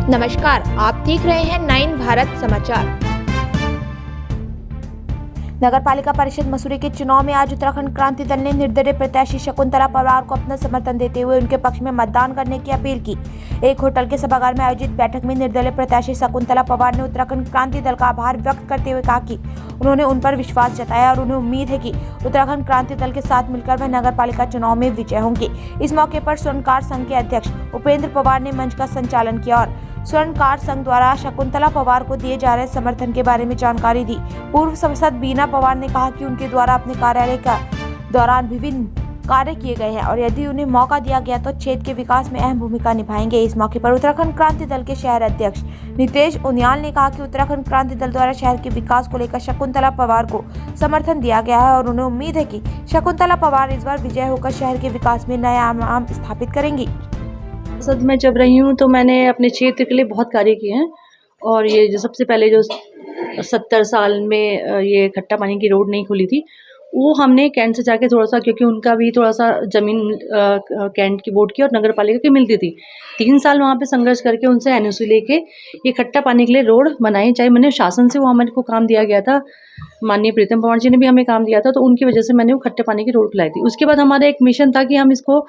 नमस्कार, आप देख रहे हैं 9 भारत समाचार। नगर पालिका परिषद मसूरी के चुनाव में आज उत्तराखंड क्रांति दल ने निर्दलीय प्रत्याशी शकुंतला पवार को अपना समर्थन देते हुए उनके पक्ष में मतदान करने की अपील की। एक होटल के सभागार में आयोजित बैठक में निर्दलीय प्रत्याशी शकुंतला पवार ने उत्तराखंड क्रांति दल का आभार व्यक्त करते हुए कहा कि उन्होंने उन पर विश्वास जताया और उन्हें उम्मीद है कि उत्तराखंड क्रांति दल के साथ मिलकर वह नगर पालिका चुनाव में विजय होंगे। इस मौके पर स्वर्णकार संघ के अध्यक्ष उपेंद्र पवार ने मंच का संचालन किया और स्वर्णकार संघ द्वारा शकुंतला पवार को दिए जा रहे समर्थन के बारे में जानकारी दी। पूर्व सांसद बीना पवार ने कहा कि उनके द्वारा अपने कार्यालय का दौरान विभिन्न कार्य किए गए हैं और यदि उन्हें मौका दिया गया तो क्षेत्र के विकास में अहम भूमिका निभाएंगे। इस मौके पर उत्तराखंड क्रांति दल के शहर अध्यक्ष नितेश उनियाल ने कहा कि उत्तराखंड क्रांति दल द्वारा शहर के विकास को लेकर शकुंतला पवार को समर्थन दिया गया है और उन्हें उम्मीद है कि शकुंतला पवार इस बार विजय होकर शहर के विकास में नया आयाम स्थापित करेंगी। सांसद में जब रही हूँ तो मैंने अपने क्षेत्र के लिए बहुत कार्य किए हैं और ये जो सबसे पहले जो 70 साल में ये खट्टा पानी की रोड नहीं खुली थी वो हमने कैंट से जाके थोड़ा सा, क्योंकि उनका भी थोड़ा सा ज़मीन कैंट की बोर्ड की और नगर पालिका की मिलती थी। 3 साल वहाँ पे संघर्ष करके उनसे एनओसी लेके ये खट्टा पानी के लिए रोड बनाई। चाहे मैंने शासन से वो हमारे को काम दिया गया था, माननीय प्रीतम पवार जी ने भी हमें काम दिया था, तो उनकी वजह से मैंने वो खट्टे पानी की रोड खुलाई थी। उसके बाद हमारा एक मिशन था कि हम इसको,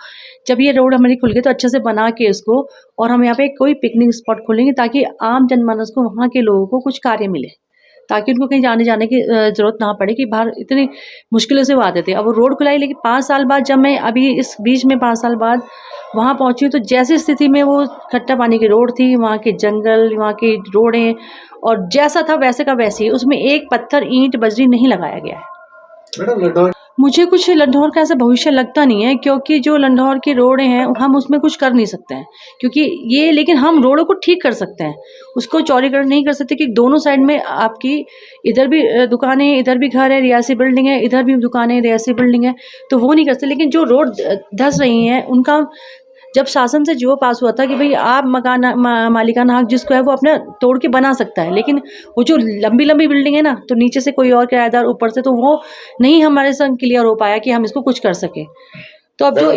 जब ये रोड हमारी खुल गई तो अच्छे से बना के इसको और हम यहाँ पे कोई पिकनिक स्पॉट खोलेंगे ताकि आम जनमानस को, वहाँ के लोगों को कुछ कार्य मिले, ताकि उनको कहीं जाने की ज़रूरत ना पड़े कि बाहर इतनी मुश्किलों से वो आते थे। अब वो रोड खुलाई, लेकिन 5 साल बाद जब मैं अभी इस बीच में 5 साल बाद वहाँ पहुँची तो जैसी स्थिति में वो खट्टा पानी की रोड थी, वहाँ के जंगल, वहाँ की रोडें और जैसा था वैसे का वैसे ही, उसमें एक पत्थर ईंट बजरी नहीं लगाया गया है। मैडम, मुझे कुछ लंढौर का ऐसा भविष्य लगता नहीं है, क्योंकि जो लंढौर की रोडें हैं हम उसमें कुछ कर नहीं सकते हैं, क्योंकि ये, लेकिन हम रोडों को ठीक कर सकते हैं, उसको चौड़ीकरण नहीं कर सकते कि दोनों साइड में आपकी इधर भी दुकानें, इधर भी घर है, रियासी बिल्डिंग है, इधर भी दुकानें, रियासी बिल्डिंग है, तो वो नहीं कर सकते। लेकिन जो रोड धंस रही हैं उनका, जब शासन से जो पास हुआ था कि भाई आप मकान मालिकाना हक जिसको है वो अपने तोड़ के बना सकता है, लेकिन वो जो लंबी लंबी बिल्डिंग है ना, तो नीचे से कोई और किराएदार ऊपर से, तो वो नहीं हमारे संग क्लियर हो पाया कि हम इसको कुछ कर सके। तो अब जो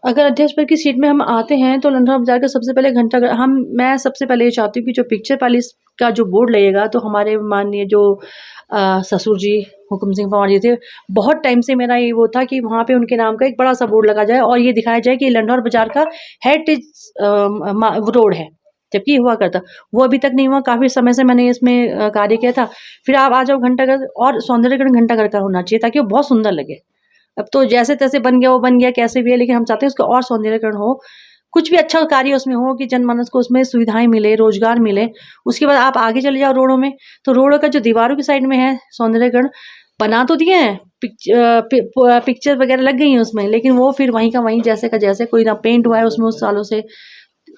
अगर अध्यक्ष पद की सीट में हम आते हैं तो लंढौर बाजार का सबसे पहले घंटा मैं सबसे पहले ये चाहती हूँ कि जो पिक्चर पैलेस का जो बोर्ड लगेगा, तो हमारे माननीय जो ससुर जी हुकुम सिंह पवार जी थे, बहुत टाइम से मेरा ये वो था कि वहाँ पे उनके नाम का एक बड़ा सा बोर्ड लगा जाए और ये दिखाया जाए कि लंढौर बाजार का हेरिटेज रोड है, जबकि हुआ करता वो अभी तक नहीं हुआ। काफ़ी समय से मैंने इसमें कार्य किया था। फिर आप आ जाओ घंटाघर, और सौंदर्यकरण घंटाघर का होना चाहिए ताकि वो बहुत सुंदर लगे। अब तो जैसे तैसे बन गया, वो बन गया कैसे भी है, लेकिन हम चाहते हैं उसका और सौंदर्यकरण हो, कुछ भी अच्छा कार्य उसमें हो कि जनमानस को उसमें सुविधाएं मिले, रोजगार मिले। उसके बाद आप आगे चले जाओ रोडों में, तो रोडों का जो दीवारों की साइड में है सौंदर्यकरण बना तो दिए हैं, पिक्चर वगैरह लग गई हैं उसमें, लेकिन वो फिर वहीं का वहीं जैसे का जैसे, कोई ना पेंट हुआ है उसमें उस सालों से,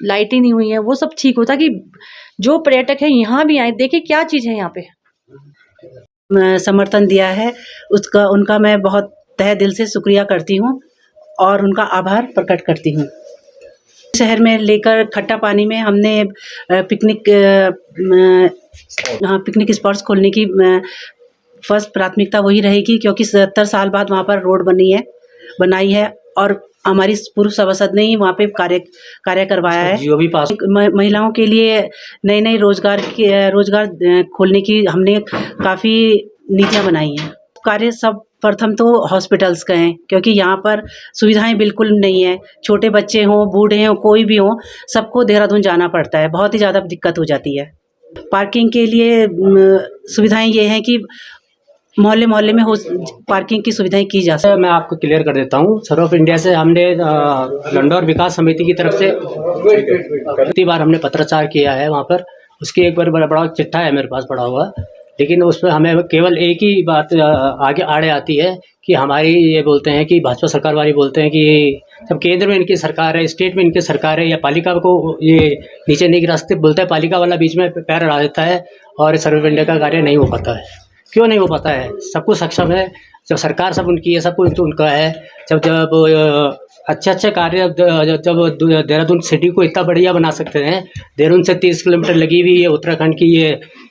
लाइटें नहीं हुई है, वो सब ठीक हो ताकि जो पर्यटक है यहाँ भी आए, देखे क्या चीज़ है यहाँ पे। समर्थन दिया है उसका, उनका मैं बहुत तहे दिल से शुक्रिया करती हूँ और उनका आभार प्रकट करती हूँ। शहर में लेकर खट्टा पानी में हमने पिकनिक स्पॉट्स खोलने की फर्स्ट प्राथमिकता वही रहेगी, क्योंकि 70 साल बाद वहाँ पर रोड बनाई है और हमारी पूर्व सभासद ने ही वहाँ पे कार्य करवाया है। जो भी पास महिलाओं के लिए नए रोजगार खोलने की हमने काफ़ी नीतियाँ बनाई हैं। कार्य सब प्रथम तो हॉस्पिटल्स का है, क्योंकि यहाँ पर सुविधाएं बिल्कुल नहीं है। छोटे बच्चे हों, बूढ़े हों, कोई भी हो, सबको देहरादून जाना पड़ता है, बहुत ही ज़्यादा दिक्कत हो जाती है। पार्किंग के लिए सुविधाएं ये हैं कि मोहल्ले मोहल्ले में पार्किंग की सुविधाएं की जा सकती है। मैं आपको क्लियर कर देता हूँ। सर्व ऑफ इंडिया से हमने लंढौर विकास समिति की तरफ से कितनी बार हमने पत्राचार किया है वहाँ पर, उसकी एक बार बड़ा चिट्ठा है मेरे पास पड़ा हुआ, लेकिन उसमें हमें केवल एक ही बात आगे आड़े आती है कि हमारी ये बोलते हैं कि भाजपा सरकार वाली बोलते हैं कि जब केंद्र में इनकी सरकार है, स्टेट में इनकी सरकार है, या पालिका को ये नीचे नहीं गिरा सकते, बोलता है पालिका वाला बीच में पैर अड़ा देता है और सर्व इंडिया का कार्य नहीं हो पाता है। क्यों नहीं हो पाता है? सब कुछ सक्षम है, जब सरकार सब उनकी है, सब कुछ उनका है। जब अच्छे कार्य, जब देहरादून सिटी को इतना बढ़िया बना सकते हैं, देहरादून से 30 किलोमीटर लगी हुई है उत्तराखंड की ये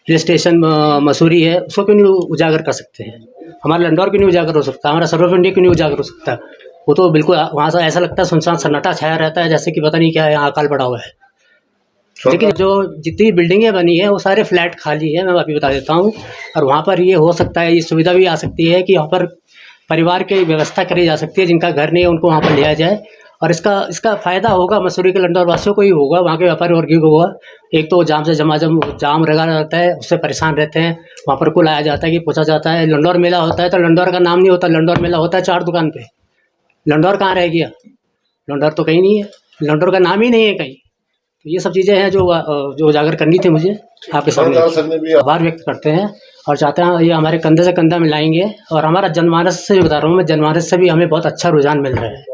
हिल स्टेशन मसूरी है, उसको क्यों नहीं उजागर कर सकते हैं? हमारा लंढौर क्यों नहीं उजागर हो सकता? हमारा सर्व ऑफ इंडिया क्यों नहीं उजागर हो सकता? वो तो बिल्कुल वहाँ से ऐसा लगता है सुनसान सन्नाटा छाया रहता है, जैसे कि पता नहीं क्या है, यहाँ अकाल पड़ा हुआ है। लेकिन जो जितनी बिल्डिंगें बनी है वो सारे फ्लैट खाली है, मैं अभी बता देता हूँ। और वहाँ पर ये हो सकता है, ये सुविधा भी आ सकती है कि वहाँ पर परिवार की व्यवस्था करी जा सकती है, जिनका घर नहीं है उनको वहाँ पर लिया जाए। और इसका फ़ायदा होगा मसूरी के लंडौर वासियों को ही होगा, वहाँ के व्यापारी वर्ग को होगा। एक तो जाम से जाम लगा रहता है, उससे परेशान रहते हैं। वहाँ पर कुल आया जाता है कि पूछा जाता है लंडौर मेला होता है तो लंडौर का नाम नहीं होता, लंडौर मेला होता है 4 दुकान पे। लंडौर कहाँ रह गया? लंडौर तो कहीं नहीं है, लंडौर का नाम ही नहीं है कहीं। तो ये सब चीज़ें हैं जो उजागर करनी थी मुझे आपके सामने। आभार व्यक्त करते हैं और चाहते हैं ये हमारे कंधे से कंधा मिलाएंगे। और हमारा जनमानस से बता रहा हूँ मैं, जनमानस से भी हमें बहुत अच्छा रुझान मिल रहा है।